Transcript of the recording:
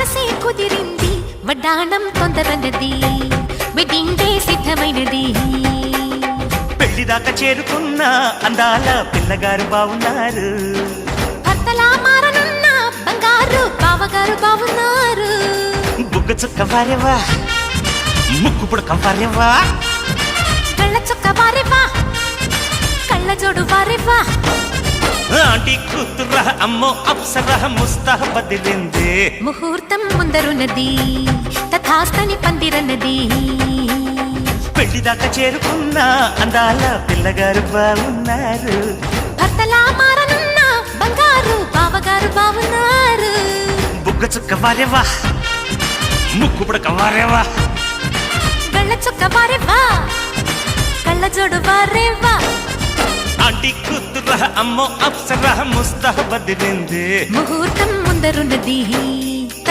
మనసే కుదిరింది వడ్డాణం తొందరన్నది వెడ్డింగ్ డే సిద్ధమైనది పెళ్లిదాకా చేరుకున్న అందాల పిల్లగారు బావున్నారు భర్తలా మారనున్న బంగారు బావగారు బావున్నారు బుగ్గ చుక్క వారేవా ముక్కు పుడక వారేవా కళ్ళ చుక్క వారేవా కళ్ళ జోడు వారేవా ఆంటీ కూతుర అమ్మో అప్సర ముస్తాహ బదిలింది ముహూర్తం ముందరున్నది తథాస్తని పందిరన్నది పెళ్లిదాకా చేరుకున్న అందాల పిల్లగారు బావున్నారు భర్తలా మారనున్న బంగారు బావగారు బావున్నారు బుగ్గ చుక్క వారేవా ముక్కు పుడక వారేవా కళ్ళ చుక్క వారేవా కళ్ళ జోడు వారేవా ఆంటీ కూతుర అమ్మో అప్సర ముస్తాహ బదిలింది ముహూర్తం ముందరున్నది